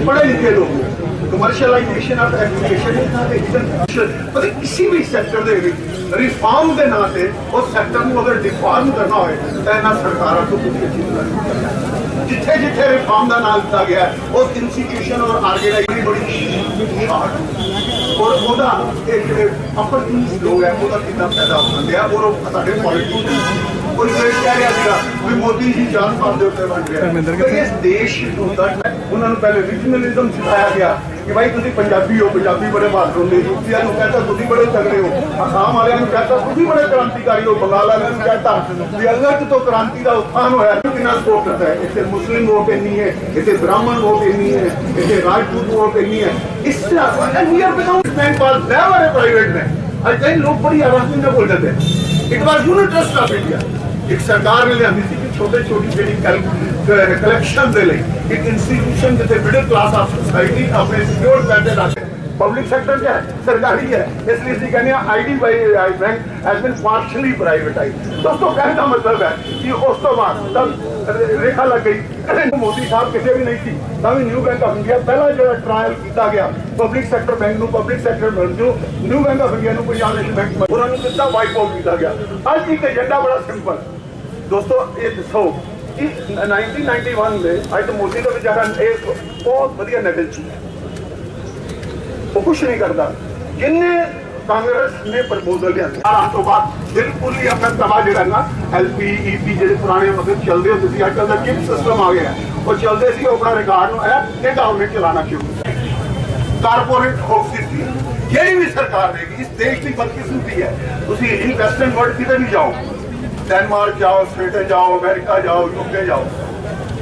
पढ़े लिखे लोग कमर्शलाइजेशन ऑफ एजुकेशन मतलब किसी भी सैक्टर दे रिफॉर्म के नाम से उस सैक्टर को अगर डिफॉर्म करना हो तो इन्होंने सरकारों को कुछ अच्छी तरह जिथे जिथे रिफॉर्म का नाम दिता गया उस इंस्टीट्यूशन और ऑर्गेनाइजेशन बड़ी और ਉਹਦਾ एक अपॉर्चुनिटी लोग है ਉਹਦਾ कितना पैदा होते हैं और साडे पॉलिटिशियन कोई कह रहा था कि मोदी जी जान पास के उत्ते बन गया तो इस देश उन्होंने पहले रीजनलिज्म सिखाया गया कि भाई तुम पंजाबी हो, पंजाबी बड़े बहादुर होंगे, यूपी को कहता तुम बड़े तगड़े हो, आसाम वाले कहता तुम बड़े क्रांतिकारी हो, बंगाल वाले कहता भी अगर तो क्रांति का उत्थान होया कितना स्कोप करता है। इतने मुस्लिम वोट इन्नी है, इतने ब्राह्मण वोट इन्नी है, इतने राजपूत वोट इन्नी है। इससे प्राइवेट में कई लोग बड़ी आवाज़ में बोल जाते हैं it was unit trust of India. एक सरकार ने लिया छोटे छोटी कलेक्शन दे एक इंस्टीट्यूशन जिसे मिडिल क्लास ऑफ सोसाइटी अपने सिक्योर पैसे लाते पब्लिक सेक्टर क्या है सरकारी है इसलिए इसलिए कहने IDBI bank has been partially privatize. दोस्तों कहने का मतलब है कि उस तो बाद तब रेखा लग गई मोदी साहब किसी भी नहीं थी तभी न्यू बैंक ऑफ इंडिया पहला जो ट्रायल किया गया public sector bank public sector जो new bank of India Punjab national bank उन्होंने कितना वाइप आउट किया गया। आज एक एजेंडा बड़ा सिंपल दोस्तों ये दसो कि 1991 में आज तो मोदी का बेचारा एक बहुत बढ़िया नगल चीज है वो कुछ नहीं करता जिन्हें कांग्रेस ने प्रपोजल लिया तो बाद बिल्कुल ही अपना तबाह जो ना LP EP जो पुराने मतलब चलते होते थे अजकल का किप सिस्टम आ गया और चलते सी अपना रिकॉर्ड है गवर्नमेंट चलाना शुरू कारपोरेट ऑफिस यही भी सरकार देगी। इस देश की बदकिस्मती है तुम वेस्टर्न वर्ल्ड किधर भी जाओ डेनमार्क जाओ स्वीडन जाओ अमेरिका जाओ यूके जाओ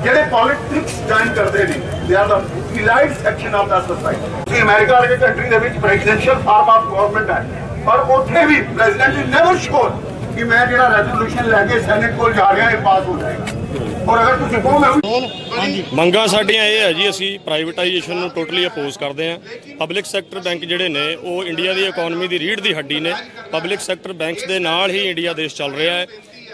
ਜਿਹੜੇ ਪੋਲਿਟਿਕਸ ਜੁਆਇਨ ਕਰਦੇ ਨੇ they are the elite section of the society. America ਵਰਗੇ ਕੰਟਰੀ ਦੇ ਵਿੱਚ ਪ੍ਰੈਜ਼ੀਡੈਂਸ਼ੀਅਲ ਫਾਰਮ ਆਫ ਗਵਰਨਮੈਂਟ ਹੈ ਪਰ ਉੱਥੇ ਵੀ ਪ੍ਰੈਜ਼ੀਡੈਂਟ ਇਜ਼ ਨੈਵਰ ਸ਼ੋਰ ਕਿ ਮੈਂ ਜਿਹੜਾ ਰੈਜ਼ੋਲੂਸ਼ਨ ਲੈ ਕੇ ਸੈਨੇਟ ਕੋਲ ਜਾ ਰਿਹਾ ਇਹ ਪਾਸ ਹੋ ਜਾਏਗਾ। ਔਰ ਅਗਰ ਤੁਸੀਂ ਕਹੋ ਮੈਂ ਮੰਗਾਂ ਸਾਡੀਆਂ ਇਹ ਹੈ ਜੀ ਅਸੀਂ ਪ੍ਰਾਈਵੇਟਾਈਜੇਸ਼ਨ ਨੂੰ ਟੋਟਲੀ ਅਪੋਜ਼ ਕਰਦੇ ਹਾਂ। ਪਬਲਿਕ ਸੈਕਟਰ ਬੈਂਕ ਜਿਹੜੇ ਨੇ ਉਹ ਇੰਡੀਆ ਦੀ ਇਕਨੋਮੀ ਦੀ ਰੀੜ੍ਹ ਦੀ ਹੱਡੀ ਨੇ। ਪਬਲਿਕ ਸੈਕਟਰ ਬੈਂਕਸ ਦੇ ਨਾਲ ਹੀ ਇੰਡੀਆ ਦੇਸ਼ ਚੱਲ ਰਿਹਾ ਹੈ।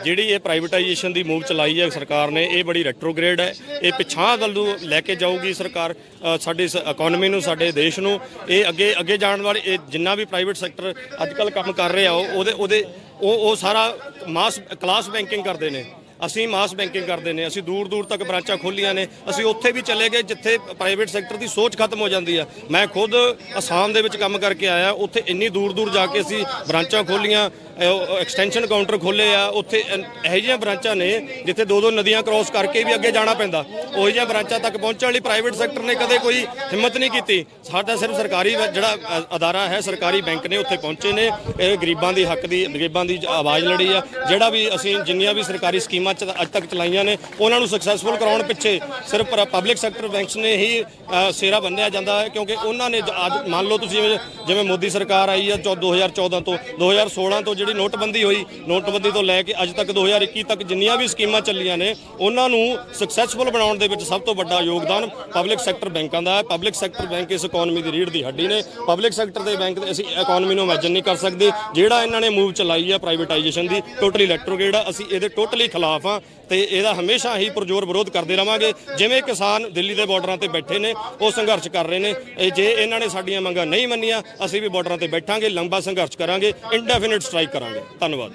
ਜਿਹੜੀ ਇਹ ਪ੍ਰਾਈਵੇਟਾਈਜੇਸ਼ਨ ਦੀ ਮੂਵ ਚਲਾਈ ਹੈ ਸਰਕਾਰ ਨੇ ਇਹ ਬੜੀ ਰੈਟਰੋਗ੍ਰੇਡ ਹੈ। ਇਹ ਪਿਛਾਂਹ ਵੱਲ ਨੂੰ ਲੈ ਕੇ ਜਾਊਗੀ ਸਰਕਾਰ ਸਾਡੀ ਇਕਨੋਮੀ ਨੂੰ ਸਾਡੇ ਦੇਸ਼ ਨੂੰ। ਇਹ ਅੱਗੇ ਜਾਣ ਵਾਲੇ ਇਹ ਜਿੰਨਾ ਵੀ ਪ੍ਰਾਈਵੇਟ ਸੈਕਟਰ ਅੱਜ ਕੱਲ੍ਹ ਕੰਮ ਕਰ ਰਿਹਾ ਉਹ ਸਾਰਾ ਮਾਸ ਕਲਾਸ ਬੈਂਕਿੰਗ ਕਰਦੇ ਨੇ। ਅਸੀਂ ਮਾਸ ਬੈਂਕਿੰਗ ਕਰਦੇ ਨੇ। ਅਸੀਂ ਦੂਰ ਦੂਰ ਤੱਕ ਬ੍ਰਾਂਚਾਂ ਖੋਲ੍ਹੀਆਂ ਨੇ। ਅਸੀਂ ਉੱਥੇ ਵੀ ਚਲੇ ਗਏ ਜਿੱਥੇ ਪ੍ਰਾਈਵੇਟ ਸੈਕਟਰ ਦੀ ਸੋਚ ਖਤਮ ਹੋ ਜਾਂਦੀ ਆ। ਮੈਂ ਖੁਦ ਅਸਾਮ ਦੇ ਵਿੱਚ ਕੰਮ ਕਰਕੇ ਆਇਆ ਉੱਥੇ ਇੰਨੀ ਦੂਰ ਦੂਰ ਜਾ ਕੇ ਅਸੀਂ ਬ੍ਰਾਂਚਾਂ ਖੋਲ੍ਹੀਆਂ ਐਕਸਟੈਂਸ਼ਨ ਕਾਊਂਟਰ ਖੋਲ੍ਹੇ ਆ। ਉੱਥੇ ਇਹੋ ਜਿਹੀਆਂ ਬ੍ਰਾਂਚਾਂ ਨੇ ਜਿੱਥੇ ਦੋ ਨਦੀਆਂ ਕ੍ਰੋਸ ਕਰਕੇ ਵੀ ਅੱਗੇ ਜਾਣਾ ਪੈਂਦਾ। ਉਹੋ ਜਿਹੀਆਂ ਬ੍ਰਾਂਚਾਂ ਤੱਕ ਪਹੁੰਚਣ ਲਈ ਪ੍ਰਾਈਵੇਟ ਸੈਕਟਰ ਨੇ ਕਦੇ ਕੋਈ ਹਿੰਮਤ ਨਹੀਂ ਕੀਤੀ। ਸਾਡਾ ਸਿਰਫ ਸਰਕਾਰੀ ਜਿਹੜਾ ਅਦਾਰਾ ਹੈ ਸਰਕਾਰੀ ਬੈਂਕ ਨੇ ਉੱਥੇ ਪਹੁੰਚੇ ਨੇ। ਇਹ ਗਰੀਬਾਂ ਦੀ ਆਵਾਜ਼ ਲੜੀ ਆ। ਜਿਹੜਾ ਵੀ ਅਸੀਂ ਜਿੰਨੀਆਂ ਵੀ ਸਰਕਾਰੀ ਸਕੀਮਾਂ ਅੱਜ ਤੱਕ ਚਲਾਈਆਂ ਨੇ ਉਹਨਾਂ ਨੂੰ ਸਕਸੈਸਫੁਲ ਕਰਾਉਣ ਪਿੱਛੇ ਸਿਰਫ ਪਬਲਿਕ ਸੈਕਟਰ ਬੈਂਕਸ ਨੇ ਹੀ ਸਿਹਰਾ ਬੰਨ੍ਹਿਆ ਜਾਂਦਾ ਹੈ ਕਿਉਂਕਿ ਉਹਨਾਂ ਨੇ ਅੱਜ ਮੰਨ ਲਓ ਤੁਸੀਂ ਜਿਵੇਂ ਮੋਦੀ ਸਰਕਾਰ ਆਈ ਆ 2014 ਤੋਂ 2016 ਤੋਂ ਜਿਹੜੀ ਨੋਟਬੰਦੀ ਹੋਈ ਨੋਟਬੰਦੀ ਤੋਂ ਲੈ ਕੇ ਅੱਜ ਤੱਕ 2021 ਤੱਕ ਜਿੰਨੀਆਂ ਵੀ ਸਕੀਮਾਂ ਚੱਲੀਆਂ ਨੇ ਉਹਨਾਂ ਨੂੰ ਸਕਸੈਸਫੁਲ ਬਣਾਉਣ ਦੇ ਵਿੱਚ ਸਭ ਤੋਂ ਵੱਡਾ ਯੋਗਦਾਨ ਪਬਲਿਕ ਸੈਕਟਰ ਬੈਂਕਾਂ ਦਾ ਹੈ। ਪਬਲਿਕ ਸੈਕਟਰ ਬੈਂਕ ਇਸ ਇਕਨੋਮੀ ਦੀ ਰੀੜ੍ਹ ਦੀ ਹੱਡੀ ਨੇ। ਪਬਲਿਕ ਸੈਕਟਰ ਦੇ ਬੈਂਕ ਅਸੀਂ ਇਕਨੋਮੀ ਨੂੰ ਇਮੈਜਨ ਨਹੀਂ ਕਰ ਸਕਦੇ। ਜਿਹੜਾ ਇਹਨਾਂ ਨੇ ਮੂਵ ਚਲਾਈ ਆ ਪ੍ਰਾਈਵੇਟਾਈਜੇਸ਼ਨ ਦੀ ਟੋਟਲੀ ਰੈਟਰੋਗ੍ਰੇਡ ਆ। ਅਸੀਂ ਇਹਦੇ ਟੋਟਲੀ ਖਿਲਾਫ ਆ ਤੇ ਇਹਦਾ ਹਮੇਸ਼ਾ ਹੀ ਪੁਰਜ਼ੋਰ ਵਿਰੋਧ ਕਰਦੇ ਰਵਾਂਗੇ। ਜਿਵੇਂ ਕਿਸਾਨ ਦਿੱਲੀ ਦੇ ਬਾਰਡਰਾਂ ਤੇ ਬੈਠੇ ਨੇ ਉਹ ਸੰਘਰਸ਼ ਕਰ ਰਹੇ ਨੇ। ਜੇ ਇਹਨਾਂ ਨੇ ਸਾਡੀਆਂ ਮੰਗਾਂ ਨਹੀਂ ਮੰਨੀਆਂ ਅਸੀਂ ਵੀ ਬਾਰਡਰਾਂ ਤੇ ਬੈਠਾਂਗੇ ਲੰਬਾ ਸੰਘਰਸ਼ ਕਰਾਂਗੇ ਇਨਡੈਫੀਨਿਟ ਸਟ੍ਰਾਈਕ ਕਰਾਂਗੇ। ਧੰਨਵਾਦ।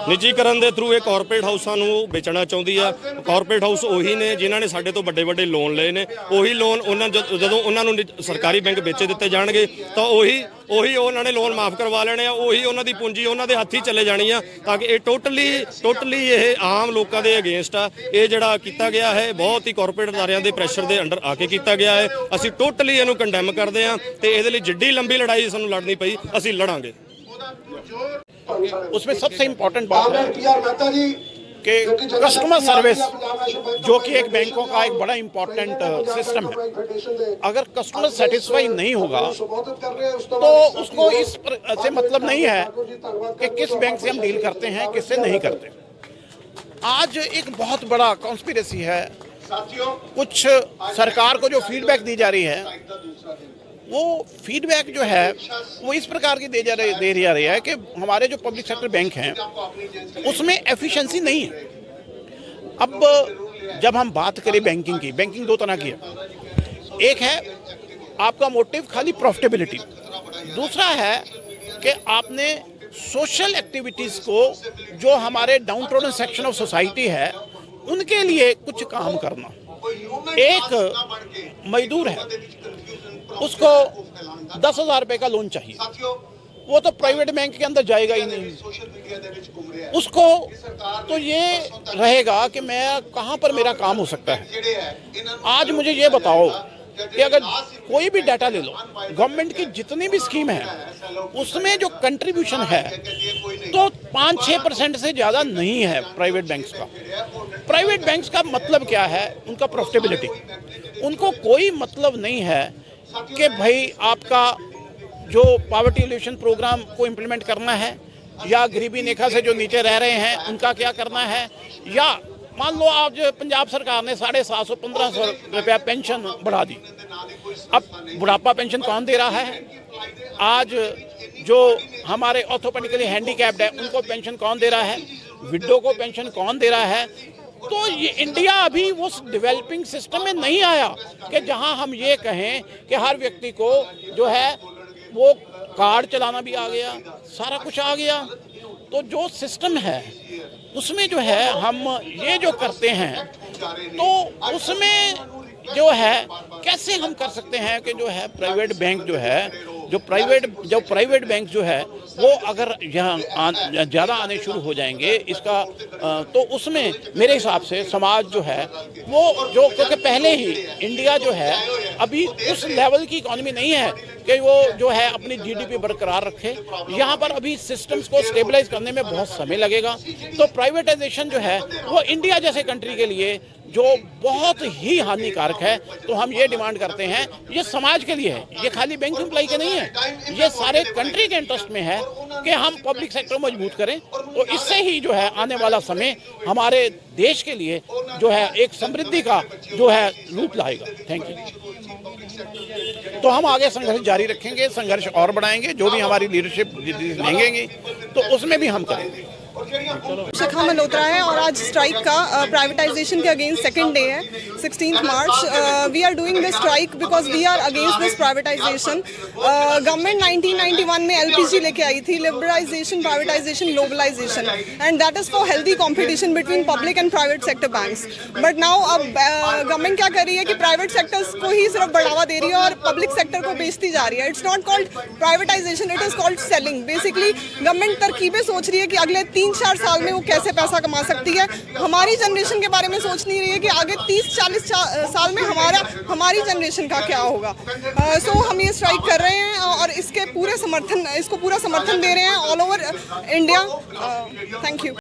ਨਿੱਜੀਕਰਨ ਦੇ ਥਰੂ ਇਹ ਕਾਰਪੋਰੇਟ ਹਾਊਸਾਂ ਨੂੰ ਵੇਚਣਾ ਚਾਹੁੰਦੀ ਆ। ਕਾਰਪੋਰੇਟ ਹਾਊਸ ਉਹੀ ਨੇ ਜਿਨ੍ਹਾਂ ਨੇ ਸਾਡੇ ਤੋਂ ਵੱਡੇ ਵੱਡੇ ਲੋਨ ਲਏ ਨੇ। ਉਹੀ ਲੋਨ ਜਦੋਂ ਉਹਨਾਂ ਨੂੰ ਸਰਕਾਰੀ ਬੈਂਕ ਵੇਚੇ ਦਿੱਤੇ ਜਾਣਗੇ ਤਾਂ ਉਹੀ ਉਹਨਾਂ ਨੇ ਲੋਨ ਮਾਫ ਕਰਵਾ ਲੈਣੇ ਆ। ਉਹੀ ਉਹਨਾਂ ਦੀ ਪੂੰਜੀ ਉਹਨਾਂ ਦੇ ਹੱਥ ਹੀ ਚਲੇ ਜਾਣੀ ਆ ਤਾਂ ਕਿ ਇਹ ਟੋਟਲੀ ਇਹ ਆਮ ਲੋਕਾਂ ਦੇ ਅਗੇਂਸਟ ਆ। ਇਹ ਜਿਹੜਾ ਕੀਤਾ ਗਿਆ ਹੈ ਬਹੁਤ ਹੀ ਕਾਰਪੋਰੇਟ ਅਦਾਰਿਆਂ ਦੇ ਪ੍ਰੈਸ਼ਰ ਦੇ ਅੰਡਰ ਆ ਕੇ ਕੀਤਾ ਗਿਆ ਹੈ। ਅਸੀਂ ਟੋਟਲੀ ਇਹਨੂੰ ਕੰਡੈਮ ਕਰਦੇ ਹਾਂ ਤੇ ਇਹਦੇ ਲਈ ਜਿੱਡੀ ਲੰਬੀ ਲੜਾਈ ਸਾਨੂੰ ਲੜਨੀ ਪਈ ਅਸੀਂ ਲੜਾਂਗੇ। उसमें सबसे इम्पोर्टेंट बात है कि कस्टमर सर्विस जो कि एक बैंकों का एक बड़ा इम्पोर्टेंट सिस्टम है, अगर कस्टमर सेटिस्फाई नहीं होगा तो उसको इस से मतलब नहीं है कि किस बैंक से हम डील करते हैं किससे नहीं करते। आज एक बहुत बड़ा कॉन्स्पिरेसी है। कुछ सरकार को जो फीडबैक दी जा रही है वो फीडबैक जो है वो इस प्रकार की दे जा रही है कि हमारे जो पब्लिक सेक्टर बैंक हैं उसमें एफिशिएंसी नहीं है। अब जब हम बात करें बैंकिंग की, बैंकिंग दो तरह की है। एक है आपका मोटिव खाली प्रॉफिटेबिलिटी, दूसरा है कि आपने सोशल एक्टिविटीज़ को, जो हमारे down trodden section of society है, उनके लिए कुछ काम करना। एक मजदूर है, उसको 10,000 रुपये का लोन चाहिए, वो तो प्राइवेट बैंक के अंदर जाएगा ही नहीं। उसको तो ये रहेगा कि मैं कहाँ पर मेरा काम हो सकता है। आज मुझे ये बताओ कि अगर कोई भी डाटा ले लो, गवर्नमेंट की जितनी भी स्कीम है उसमें जो कंट्रीब्यूशन है तो 5-6% से ज़्यादा नहीं है प्राइवेट बैंक्स का। प्राइवेट बैंक्स का मतलब क्या है? उनका प्रॉफिटेबिलिटी। उनको कोई मतलब नहीं है कि भाई आपका जो पावर्टी एलिवेशन प्रोग्राम को इम्प्लीमेंट करना है, या गरीबी रेखा से जो नीचे रह रहे हैं उनका क्या करना है, या मान लो आज पंजाब सरकार ने 750-1500 रुपया पेंशन बढ़ा दी। अब बुढ़ापा पेंशन कौन दे रहा है? आज जो हमारे ऑर्थोपेडिकली हैंडीकैप्ड है उनको पेंशन कौन दे रहा है? विडो को पेंशन कौन दे रहा है? तो ये इंडिया अभी वो डेवलपिंग सिस्टम में नहीं आया कि जहां हम ये कहें कि हर व्यक्ति को जो है वो कार्ड चलाना भी आ गया, सारा कुछ आ गया। तो जो सिस्टम है उसमें जो है हम ये जो करते हैं तो उसमें जो है कैसे हम कर सकते हैं कि जो है प्राइवेट बैंक जो है, जो प्राइवेट बैंक जो है वो अगर यहाँ ज़्यादा आने शुरू हो जाएंगे इसका तो उसमें मेरे हिसाब से समाज जो है वो जो, क्योंकि पहले ही इंडिया जो है अभी उस लेवल की इकॉनमी नहीं है कि वो जो है अपनी जीडीपी बरकरार रखे। यहाँ पर अभी सिस्टम्स को स्टेबलाइज करने में बहुत समय लगेगा। तो प्राइवेटाइजेशन जो है वो इंडिया जैसे कंट्री के लिए जो बहुत ही हानिकारक है। तो हम ये डिमांड करते हैं, ये समाज के लिए है, ये खाली बैंक एम्प्लॉय के नहीं है, ये सारे कंट्री के इंटरेस्ट में है कि हम पब्लिक सेक्टर मजबूत करें। तो इससे ही जो है आने वाला समय हमारे देश के लिए जो है एक समृद्धि का जो है रूप लाएगा। Thank you. तो हम आगे संघर्ष जारी रखेंगे, संघर्ष और बढ़ाएंगे, जो भी हमारी लीडरशिप लेंगे तो उसमें भी हम करेंगे। शिखा मल्होत्रा है और आज स्ट्राइक का प्राइवेटाइजेशन के अगेंस्ट सेकंड डे है, 16 March. We are doing this strike because we are against this privatisation. Government 1991 में एलपीजी लेके आई थी, liberalisation, privatisation, globalisation, and that is for healthy competition between public and private sector banks. But now अब government क्या कर रही है कि प्राइवेट सेक्टर्स को ही सिर्फ बढ़ावा दे रही है और पब्लिक सेक्टर को बेचती जा रही है। It's not called privatization, it is called selling. Basically government तरकीबें सोच रही है कि अगले 3-4 साल में वो कैसे पैसा कमा सकती है। हमारी जनरेशन के बारे में सोच नहीं रही है कि आगे 30-40 साल में हमारी जनरेशन का क्या होगा। सो हम ये स्ट्राइक कर रहे हैं और इसको पूरा समर्थन दे रहे हैं all over India. Thank you.